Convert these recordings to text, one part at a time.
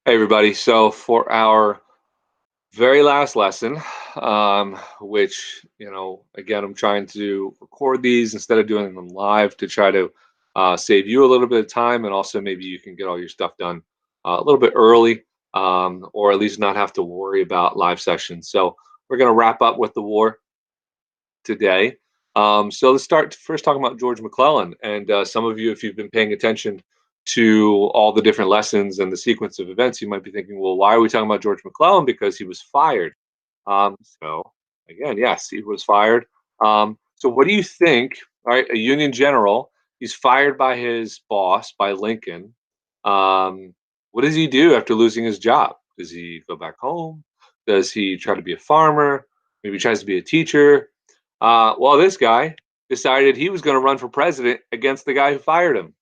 Hey everybody. So for our very last lesson, which again, I'm trying to record these instead of doing them live to try to save you a little bit of time, and also maybe you can get all your stuff done a little bit early, or at least not have to worry about live sessions. So we're going to wrap up with the war today. So let's start first talking about George McClellan. And some of you, if you've been paying attention to all the different lessons and the sequence of events, you might be thinking, well, why are we talking about George McClellan? Because he was fired. So again, yes, he was fired. So what do you think? All right, a Union general, he's fired by his boss, by Lincoln. What does he do after losing his job? Does he go back home? Does he try to be a farmer? Maybe he tries to be a teacher. Well, this guy decided he was going to run for president against the guy who fired him.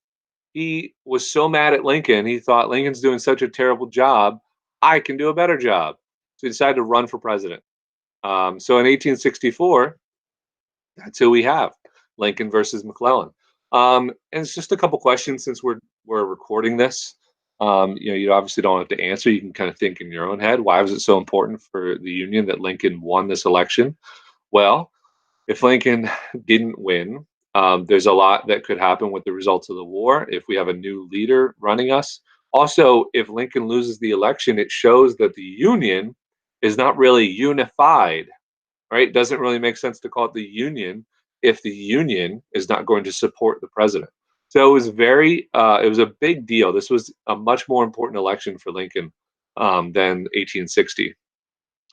He was so mad at Lincoln, he thought Lincoln's doing such a terrible job. I can do a better job. So he decided to run for president. So in 1864, that's who we have, Lincoln versus McClellan. And it's just a couple questions since we're recording this. You obviously don't have to answer. You can kind of think in your own head. Why was it so important for the Union that Lincoln won this election? Well, if Lincoln didn't win, there's a lot that could happen with the results of the war if we have a new leader running us. Also, if Lincoln loses the election, it shows that the Union is not really unified, right? It doesn't really make sense to call it the Union if the Union is not going to support the president. So it was a big deal. This was a much more important election for Lincoln than 1860,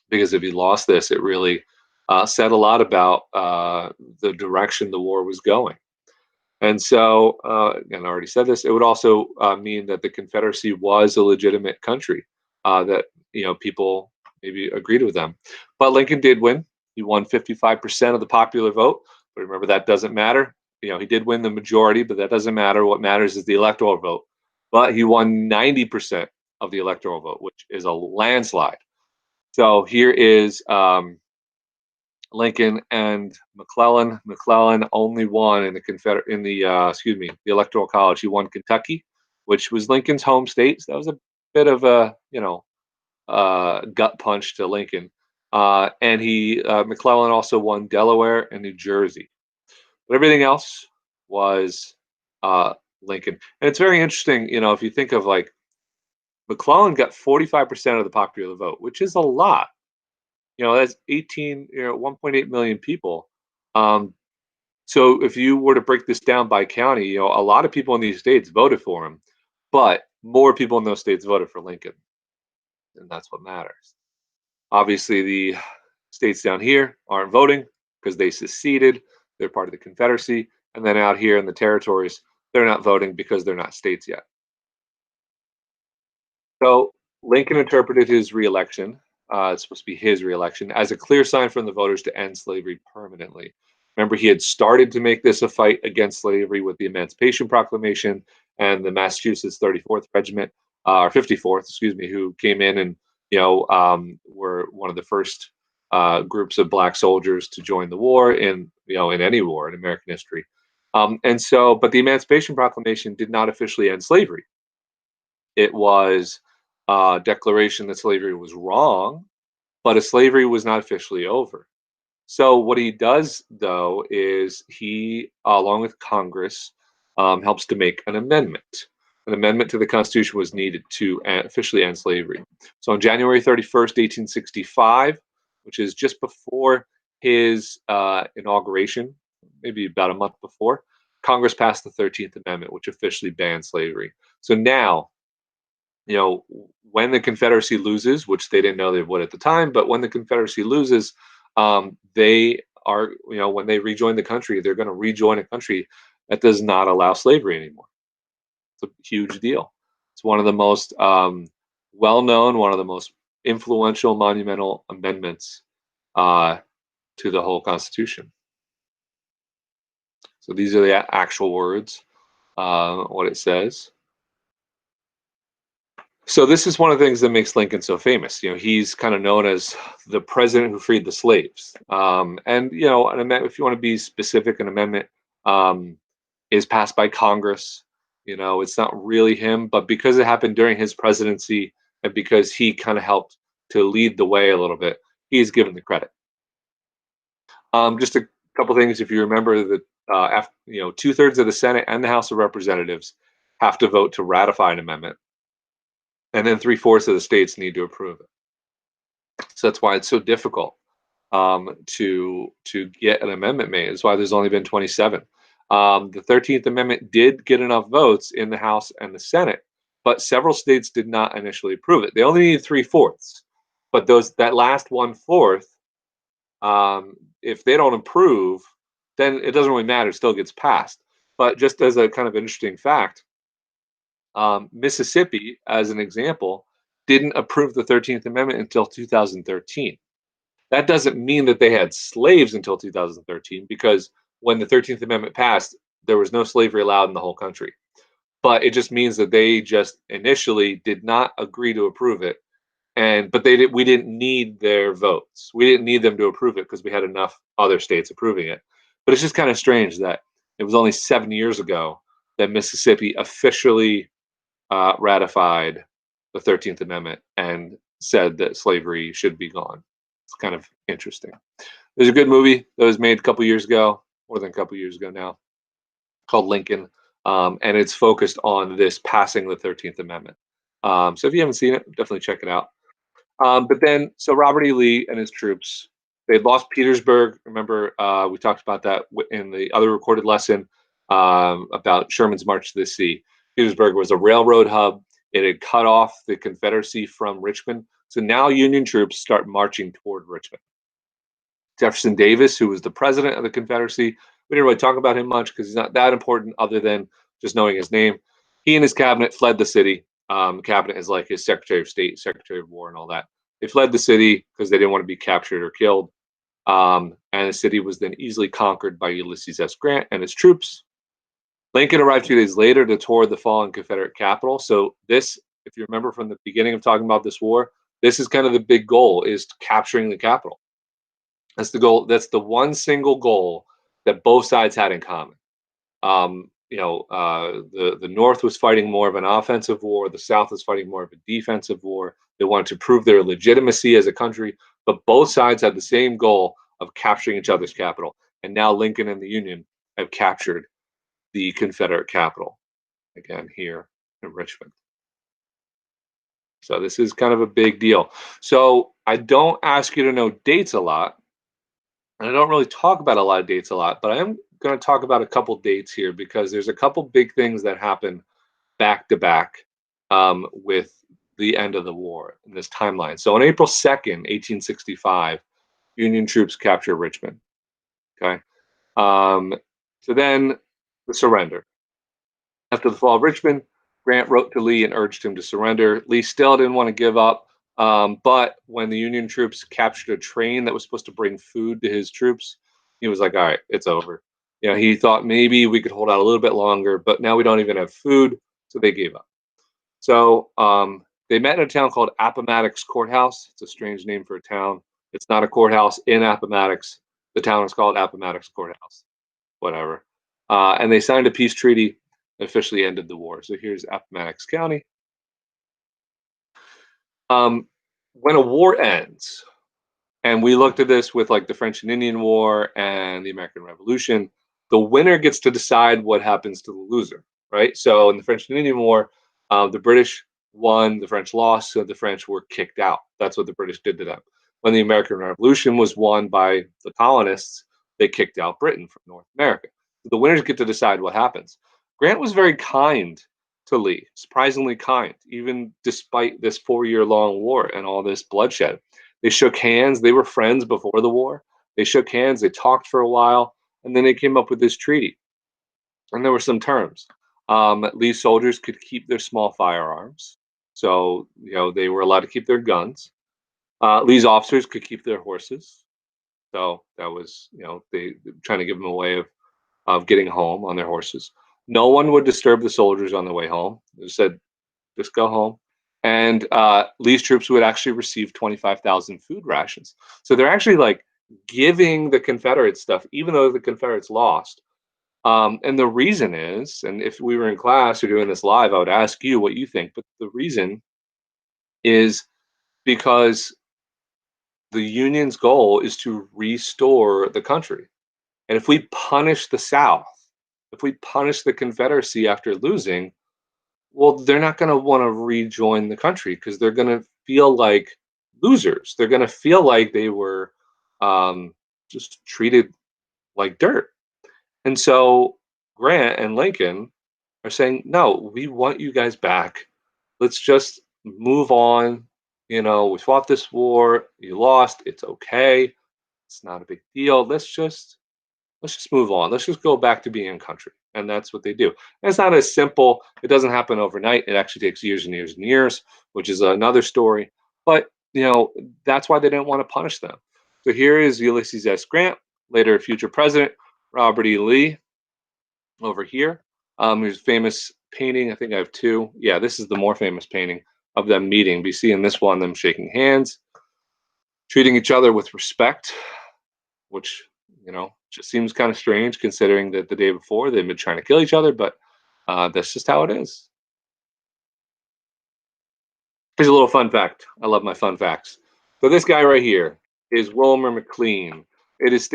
because if he lost this, it really said a lot about the direction the war was going. And so, and I already said this, it would also mean that the Confederacy was a legitimate country, that people maybe agreed with them. But Lincoln did win. He won 55% of the popular vote. But remember, that doesn't matter. He did win the majority, but that doesn't matter. What matters is the electoral vote. But he won 90% of the electoral vote, which is a landslide. So here is Lincoln and McClellan. McClellan only won in the the Electoral College. He won Kentucky, which was Lincoln's home state. So that was a bit of a gut punch to Lincoln. And he McClellan also won Delaware and New Jersey, but everything else was Lincoln. And it's very interesting, if you think of like McClellan got 45% of the popular vote, which is a lot. That's 1.8 million people. Um, so if you were to break this down by county, a lot of people in these states voted for him, but more people in those states voted for Lincoln, and that's what matters. Obviously, the states down here aren't voting because they seceded. They're part of the Confederacy, and then out here in the territories, they're not voting because they're not states yet. So Lincoln interpreted his reelection, it's supposed to be his reelection, as a clear sign from the voters to end slavery permanently. Remember, he had started to make this a fight against slavery with the Emancipation Proclamation and the Massachusetts 34th Regiment, or 54th, excuse me, who came in and were one of the first groups of black soldiers to join the war in any war in American history. But the Emancipation Proclamation did not officially end slavery. It was a declaration that slavery was wrong, but slavery was not officially over. So what he does, though, is he, along with Congress, helps to make an amendment. An amendment to the Constitution was needed to officially end slavery. So on January 31st, 1865, which is just before his inauguration, maybe about a month before, Congress passed the 13th Amendment, which officially banned slavery. So now, when the Confederacy loses, which they didn't know they would at the time, but when the Confederacy loses, they are, when they rejoin the country, they're going to rejoin a country that does not allow slavery anymore. It's a huge deal. It's one of the most well-known, one of the most influential, monumental amendments to the whole Constitution. So these are the actual words, what it says. So this is one of the things that makes Lincoln so famous. He's kind of known as the president who freed the slaves. And an amendment, if you want to be specific, an amendment is passed by Congress. It's not really him, but because it happened during his presidency, and because he kind of helped to lead the way a little bit, he is given the credit. Just a couple things, if you remember that, after, 2/3 of the Senate and the House of Representatives have to vote to ratify an amendment, and then 3/4 of the states need to approve it. So that's why it's so difficult, to get an amendment made. That's why there's only been 27. The 13th Amendment did get enough votes in the House and the Senate, but several states did not initially approve it. They only needed 3/4, but those that last 1/4, if they don't approve, then it doesn't really matter. It still gets passed. But just as a kind of interesting fact, Mississippi, as an example, didn't approve the 13th Amendment until 2013. That doesn't mean that they had slaves until 2013, because when the 13th Amendment passed, there was no slavery allowed in the whole country. But it just means that they just initially did not agree to approve it. And but they did we didn't need their votes. We didn't need them to approve it because we had enough other states approving it. But it's just kind of strange that it was only 7 years ago that Mississippi officially ratified the 13th Amendment and said that slavery should be gone. It's kind of interesting. There's a good movie that was made a couple years ago, more than a couple years ago now, called Lincoln, and it's focused on this passing the 13th Amendment. So if you haven't seen it, definitely check it out. But then, so Robert E. Lee and his troops, they lost Petersburg. Remember, we talked about that in the other recorded lesson, about Sherman's March to the Sea. Petersburg was a railroad hub. It had cut off the Confederacy from Richmond. So now Union troops start marching toward Richmond. Jefferson Davis, who was the president of the Confederacy, we didn't really talk about him much because he's not that important other than just knowing his name. He and his cabinet fled the city. Cabinet is like his Secretary of State, Secretary of War, and all that. They fled the city because they didn't want to be captured or killed. And the city was then easily conquered by Ulysses S. Grant and his troops. Lincoln arrived 2 days later to tour the fallen Confederate capital. So this, if you remember from the beginning of talking about this war, this is kind of the big goal, is capturing the capital. That's the goal. That's the one single goal that both sides had in common. The North was fighting more of an offensive war. The South was fighting more of a defensive war. They wanted to prove their legitimacy as a country, but both sides had the same goal of capturing each other's capital. And now Lincoln and the Union have captured the Confederate capital again here in Richmond. So this is kind of a big deal. So I don't ask you to know dates a lot, and I don't really talk about a lot of dates a lot, but I am going to talk about a couple dates here because there's a couple big things that happen back to back, with the end of the war in this timeline. So on April 2nd, 1865, Union troops capture Richmond. Okay. Um, so then the surrender. After the fall of Richmond, Grant wrote to Lee and urged him to surrender. Lee still didn't want to give up, but when the Union troops captured a train that was supposed to bring food to his troops, he was like, "All right, it's over." He thought maybe we could hold out a little bit longer, but now we don't even have food, so they gave up. So they met in a town called Appomattox Courthouse. It's a strange name for a town. It's not a courthouse in Appomattox. The town is called Appomattox Courthouse. Whatever. And they signed a peace treaty that officially ended the war. So here's Appomattox County. When a war ends, and we looked at this with like the French and Indian War and the American Revolution, the winner gets to decide what happens to the loser, right? So in the French and Indian War, the British won, the French lost, so the French were kicked out. That's what the British did to them. When the American Revolution was won by the colonists, they kicked out Britain from North America. The winners get to decide what happens. Grant was very kind to Lee, surprisingly kind, even despite this 4-year long war and all this bloodshed. They shook hands. They were friends before the war. They shook hands. They talked for a while, and then they came up with this treaty. And there were some terms. Lee's soldiers could keep their small firearms, so they were allowed to keep their guns. Lee's officers could keep their horses, so that was they trying to give them a way of getting home on their horses. No one would disturb the soldiers on the way home. They said, just go home. And Lee's troops would actually receive 25,000 food rations. So they're actually like giving the Confederates stuff, even though the Confederates lost. And the reason is, and if we were in class or doing this live, I would ask you what you think. But the reason is because the union's goal is to restore the country. And if we punish the South, if we punish the Confederacy after losing, well, they're not going to want to rejoin the country because they're going to feel like losers. They're going to feel like they were just treated like dirt. And so Grant and Lincoln are saying, no, we want you guys back. Let's just move on. We fought this war. You lost. It's okay. It's not a big deal. Let's just move on. Let's just go back to being a country. And that's what they do. And it's not as simple. It doesn't happen overnight. It actually takes years and years and years, which is another story. But, that's why they didn't want to punish them. So here is Ulysses S. Grant, later future president, Robert E. Lee over here. His famous painting. I think I have two. Yeah, this is the more famous painting of them meeting. We see in this one them shaking hands, treating each other with respect, which just seems kind of strange considering that the day before they've been trying to kill each other. But that's just how it is. Here's a little fun fact. I love my fun facts. So this guy right here is Wilmer McLean. It is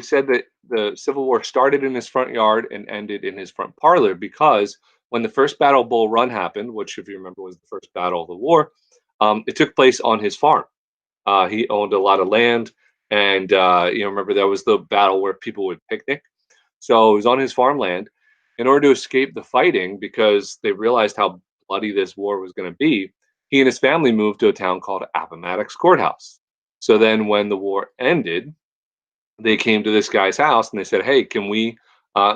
said that the Civil War started in his front yard and ended in his front parlor because when the first Battle of Bull Run happened, which if you remember was the first battle of the war, it took place on his farm. He owned a lot of land, and remember that was the battle where people would picnic. So it was on his farmland. In order to escape the fighting, because they realized how bloody this war was going to be, he and his family moved to a town called Appomattox Courthouse. So then, when the war ended, they came to this guy's house and they said, "Hey, can we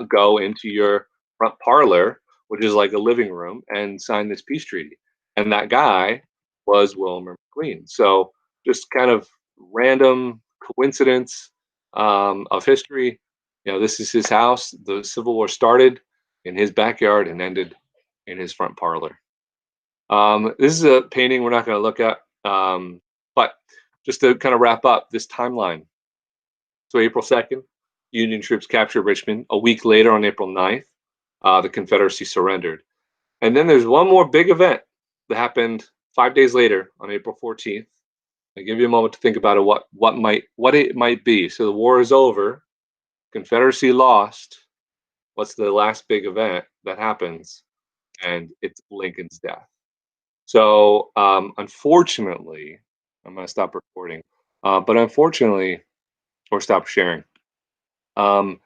go into your front parlor, which is like a living room, and sign this peace treaty?" And that guy was Wilmer McLean. So just kind of random coincidence of history. This is his house. The Civil War started in his backyard and ended in his front parlor. This is a painting we're not going to look at, but just to kind of wrap up this timeline. So April 2nd, Union troops captured Richmond. A week later, on April 9th, the Confederacy surrendered. And then there's one more big event that happened 5 days later on April 14th. I'll give you a moment to think about it, what it might be. So the war is over, Confederacy lost. What's the last big event that happens? And it's Lincoln's death. So unfortunately, I'm going to stop recording. But unfortunately, or stop sharing. Um,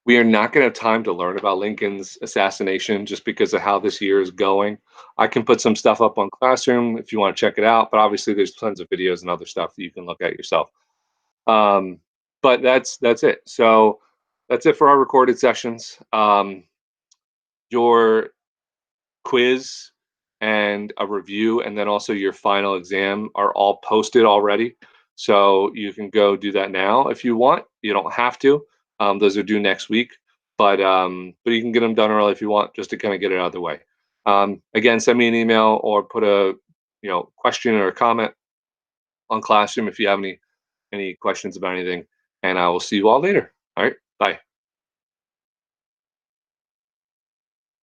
we are not going to have time to learn about Lincoln's assassination just because of how this year is going. I can put some stuff up on Classroom if you want to check it out, but obviously there's tons of videos and other stuff that you can look at yourself. Um, but that's it. So that's it for our recorded sessions. Your quiz and a review, and then also your final exam are all posted already. So you can go do that now if you want. You don't have to. Those are due next week, but you can get them done early if you want, just to kind of get it out of the way. Again, send me an email or put a question or a comment on Classroom if you have any questions about anything, and I will see you all later. All right, bye.